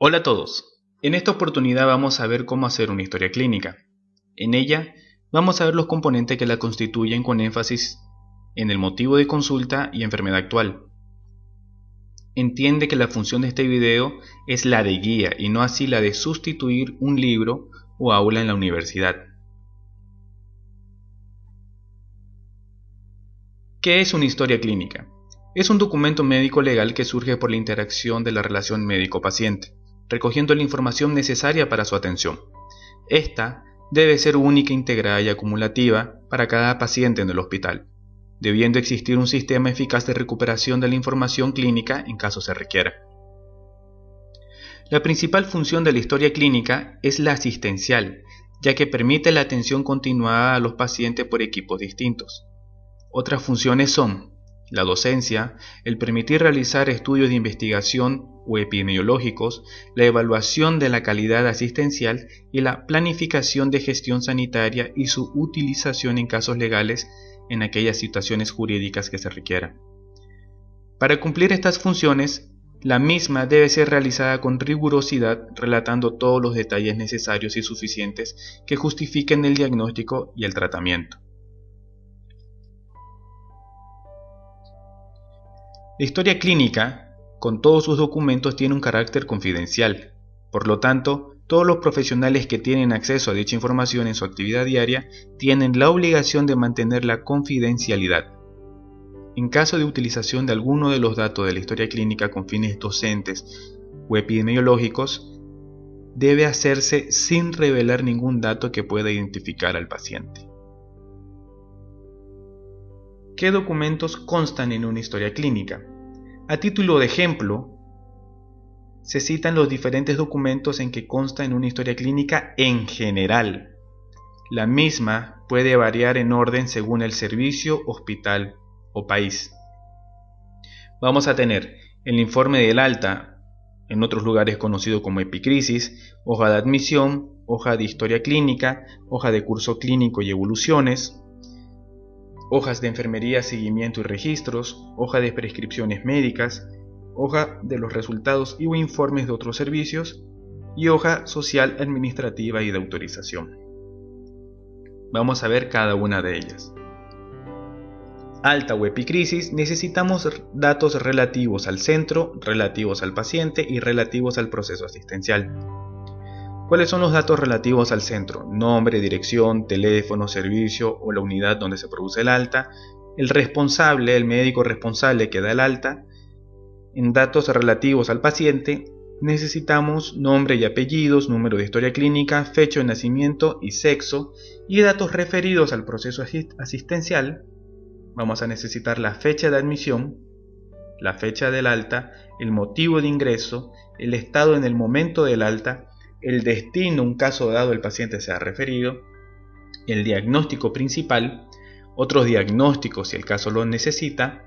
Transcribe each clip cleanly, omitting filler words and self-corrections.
Hola a todos. En esta oportunidad vamos a ver cómo hacer una historia clínica. En ella vamos a ver los componentes que la constituyen con énfasis en el motivo de consulta y enfermedad actual. Entiende que la función de este video es la de guía y no así la de sustituir un libro o aula en la universidad. ¿Qué es una historia clínica? Es un documento médico legal que surge por la interacción de la relación médico-paciente, recogiendo la información necesaria para su atención. Esta debe ser única, integrada y acumulativa para cada paciente en el hospital, debiendo existir un sistema eficaz de recuperación de la información clínica en caso se requiera. La principal función de la historia clínica es la asistencial, ya que permite la atención continuada a los pacientes por equipos distintos. Otras funciones son la docencia, el permitir realizar estudios de investigación o epidemiológicos, la evaluación de la calidad asistencial y la planificación de gestión sanitaria y su utilización en casos legales en aquellas situaciones jurídicas que se requieran. Para cumplir estas funciones, la misma debe ser realizada con rigurosidad, relatando todos los detalles necesarios y suficientes que justifiquen el diagnóstico y el tratamiento. La historia clínica, con todos sus documentos, tiene un carácter confidencial. Por lo tanto, todos los profesionales que tienen acceso a dicha información en su actividad diaria tienen la obligación de mantener la confidencialidad. En caso de utilización de alguno de los datos de la historia clínica con fines docentes o epidemiológicos, debe hacerse sin revelar ningún dato que pueda identificar al paciente. ¿Qué documentos constan en una historia clínica? A título de ejemplo, se citan los diferentes documentos en que consta en una historia clínica en general. La misma puede variar en orden según el servicio, hospital o país. Vamos a tener el informe del alta, en otros lugares conocido como epicrisis, hoja de admisión, hoja de historia clínica, hoja de curso clínico y evoluciones, hojas de enfermería, seguimiento y registros, hoja de prescripciones médicas, hoja de los resultados y o informes de otros servicios y hoja social, administrativa y de autorización. Vamos a ver cada una de ellas. Alta o epicrisis, necesitamos datos relativos al centro, relativos al paciente y relativos al proceso asistencial. ¿Cuáles son los datos relativos al centro? Nombre, dirección, teléfono, servicio o la unidad donde se produce el alta, el responsable, el médico responsable que da el alta. En datos relativos al paciente, necesitamos nombre y apellidos, número de historia clínica, fecha de nacimiento y sexo. Y datos referidos al proceso asistencial, vamos a necesitar la fecha de admisión, la fecha del alta, el motivo de ingreso, el estado en el momento del alta, el destino un caso dado el paciente sea referido, el diagnóstico principal, otros diagnósticos si el caso lo necesita,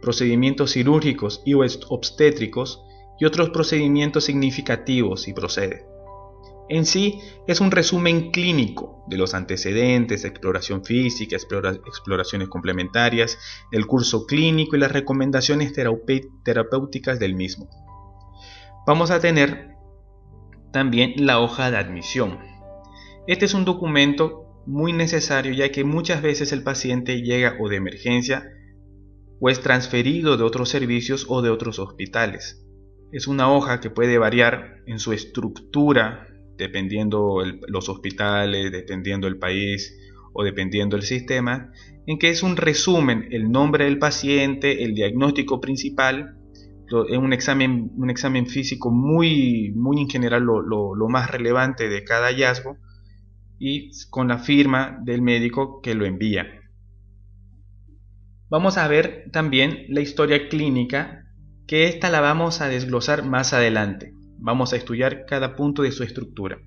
procedimientos quirúrgicos y obstétricos y otros procedimientos significativos si procede. En sí es un resumen clínico de los antecedentes, exploración física, exploraciones complementarias, el curso clínico y las recomendaciones terapéuticas del mismo. Vamos a tener también la hoja de admisión. Este es un documento muy necesario ya que muchas veces el paciente llega o de emergencia o es transferido de otros servicios o de otros hospitales. Es una hoja que puede variar en su estructura dependiendo los hospitales, dependiendo el país o dependiendo el sistema, en que es un resumen, el nombre del paciente, el diagnóstico principal, un examen físico muy en general lo más relevante de cada hallazgo y con la firma del médico que lo envía. Vamos a ver también la historia clínica, que esta la vamos a desglosar más adelante. Vamos a estudiar cada punto de su estructura.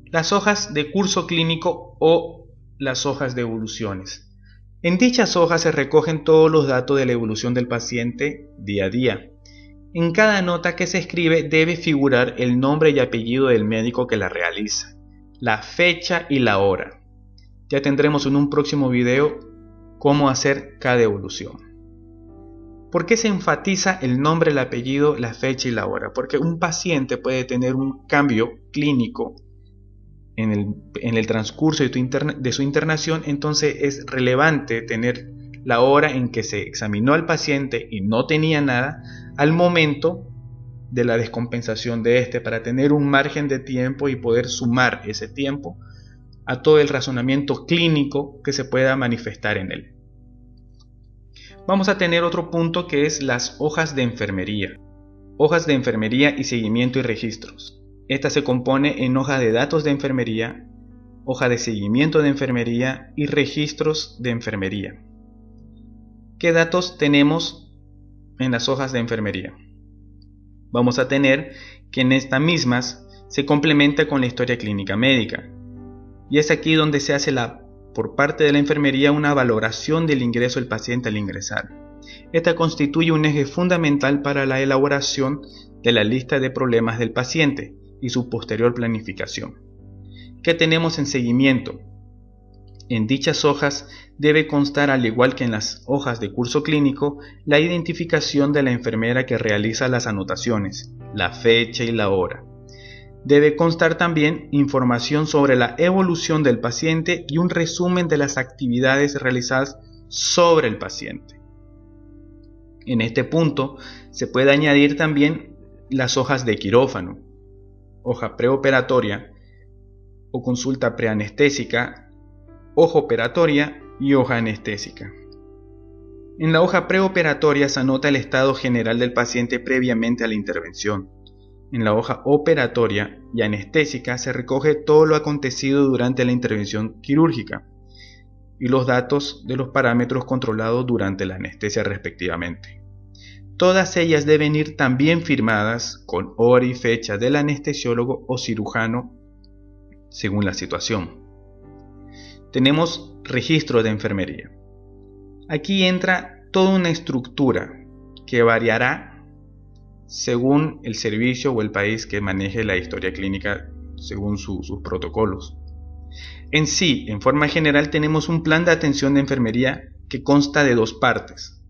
Las hojas de curso clínico o las hojas de evoluciones. En dichas hojas se recogen todos los datos de la evolución del paciente día a día. En cada nota que se escribe debe figurar el nombre y apellido del médico que la realiza, la fecha y la hora. Ya tendremos en un próximo video cómo hacer cada evolución. ¿Por qué se enfatiza el nombre, el apellido, la fecha y la hora? Porque un paciente puede tener un cambio clínico en el transcurso de su internación, entonces es relevante tener la hora en que se examinó al paciente y no tenía nada al momento de la descompensación de este, para tener un margen de tiempo y poder sumar ese tiempo a todo el razonamiento clínico que se pueda manifestar en él. Vamos a tener otro punto, que es las hojas de enfermería. Hojas de enfermería y seguimiento y registros. Esta se compone en hoja de datos de enfermería, hoja de seguimiento de enfermería y registros de enfermería. ¿Qué datos tenemos en las hojas de enfermería? Vamos a tener que en estas mismas se complementa con la historia clínica médica. Y es aquí donde se hace por parte de la enfermería una valoración del ingreso del paciente al ingresar. Esta constituye un eje fundamental para la elaboración de la lista de problemas del paciente y su posterior planificación. ¿Qué tenemos en seguimiento? En dichas hojas debe constar, al igual que en las hojas de curso clínico, la identificación de la enfermera que realiza las anotaciones, la fecha y la hora. Debe constar también información sobre la evolución del paciente y un resumen de las actividades realizadas sobre el paciente. En este punto se puede añadir también las hojas de quirófano, hoja preoperatoria o consulta preanestésica, hoja operatoria y hoja anestésica. En la hoja preoperatoria se anota el estado general del paciente previamente a la intervención. En la hoja operatoria y anestésica se recoge todo lo acontecido durante la intervención quirúrgica y los datos de los parámetros controlados durante la anestesia respectivamente. Todas ellas deben ir también firmadas con hora y fecha del anestesiólogo o cirujano según la situación. Tenemos registro de enfermería. Aquí entra toda una estructura que variará según el servicio o el país que maneje la historia clínica según sus protocolos. En sí, en forma general, tenemos un plan de atención de enfermería que consta de dos partes.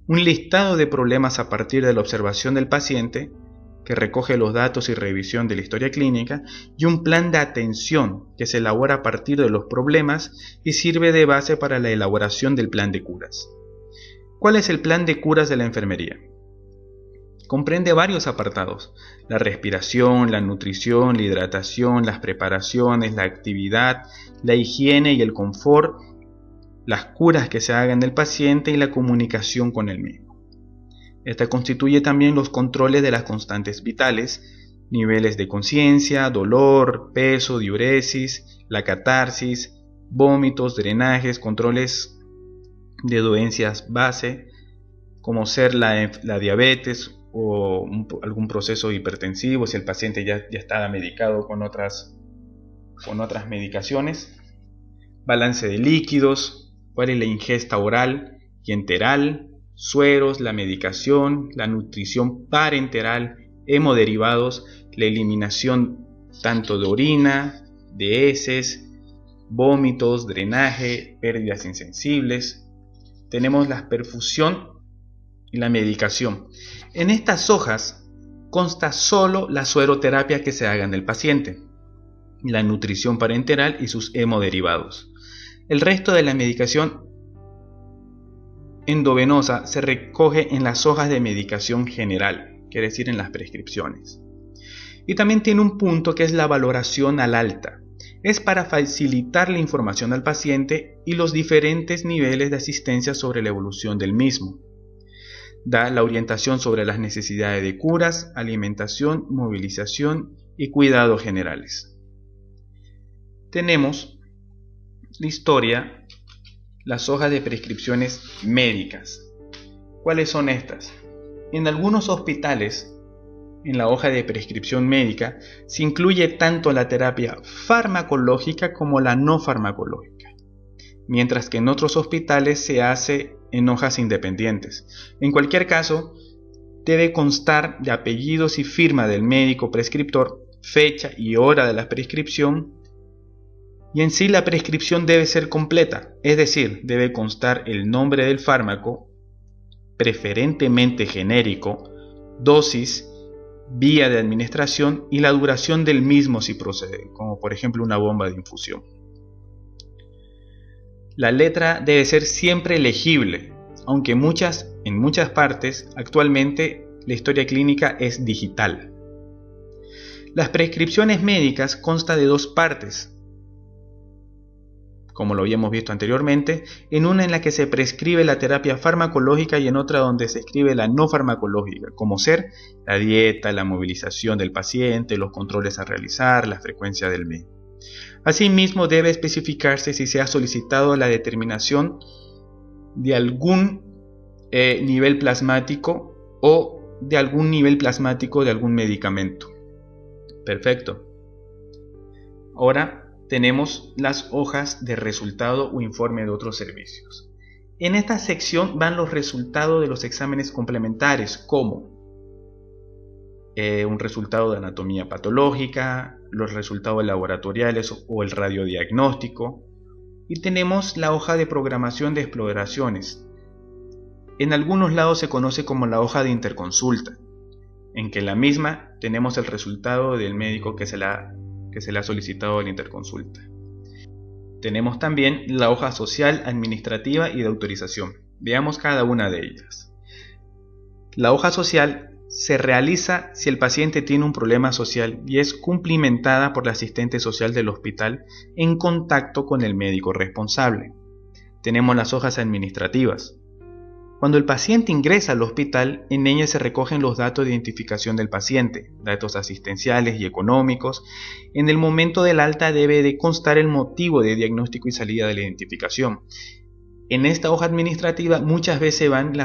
Un listado de problemas a partir de la observación del paciente, que recoge los datos y revisión de la historia clínica, y un plan de atención que se elabora a partir de los problemas y sirve de base para la elaboración del plan de curas. ¿Cuál es el plan de curas de la enfermería? Comprende varios apartados: la respiración, la nutrición, la hidratación, las preparaciones, la actividad, la higiene y el confort, las curas que se hagan del paciente y la comunicación con el mismo. Esta constituye también los controles de las constantes vitales, niveles de conciencia, dolor, peso, diuresis, la catarsis, vómitos, drenajes, controles de dolencias base, como ser la diabetes o algún proceso hipertensivo, si el paciente ya está medicado con otras medicaciones. Balance de líquidos, cuál es la ingesta oral y enteral, sueros, la medicación, la nutrición parenteral, hemoderivados, la eliminación tanto de orina, de heces, vómitos, drenaje, pérdidas insensibles. Tenemos la perfusión y la medicación. En estas hojas consta solo la sueroterapia que se haga en el paciente, la nutrición parenteral y sus hemoderivados. El resto de la medicación endovenosa se recoge en las hojas de medicación general, quiere decir en las prescripciones. Y también tiene un punto que es la valoración al alta. Es para facilitar la información al paciente y los diferentes niveles de asistencia sobre la evolución del mismo. Da la orientación sobre las necesidades de curas, alimentación, movilización y cuidados generales. Tenemos la historia, las hojas de prescripciones médicas. ¿Cuáles son estas? En algunos hospitales, en la hoja de prescripción médica, se incluye tanto la terapia farmacológica como la no farmacológica, mientras que en otros hospitales se hace en hojas independientes. En cualquier caso, debe constar de apellidos y firma del médico prescriptor, fecha y hora de la prescripción, y en sí la prescripción debe ser completa, es decir, debe constar el nombre del fármaco preferentemente genérico, dosis, vía de administración y la duración del mismo si procede, como por ejemplo una bomba de infusión. La letra debe ser siempre legible, aunque en muchas partes actualmente la historia clínica es digital. Las prescripciones médicas constan de dos partes, como lo habíamos visto anteriormente, en una en la que se prescribe la terapia farmacológica y en otra donde se escribe la no farmacológica, como ser la dieta, la movilización del paciente, los controles a realizar, la frecuencia del mes. Asimismo, debe especificarse si se ha solicitado la determinación de algún nivel plasmático o de algún nivel plasmático de algún medicamento. Perfecto. Ahora tenemos las hojas de resultado o informe de otros servicios. En esta sección van los resultados de los exámenes complementarios, como un resultado de anatomía patológica, los resultados laboratoriales o el radiodiagnóstico, y tenemos la hoja de programación de exploraciones. En algunos lados se conoce como la hoja de interconsulta, en que en la misma tenemos el resultado del médico que se le ha solicitado la interconsulta. Tenemos también la hoja social, administrativa y de autorización. Veamos cada una de ellas. La hoja social se realiza si el paciente tiene un problema social y es cumplimentada por la asistente social del hospital en contacto con el médico responsable. Tenemos las hojas administrativas. Cuando el paciente ingresa al hospital, en ellas se recogen los datos de identificación del paciente, datos asistenciales y económicos. En el momento del alta debe de constar el motivo de diagnóstico y salida de la identificación. En esta hoja administrativa muchas veces van las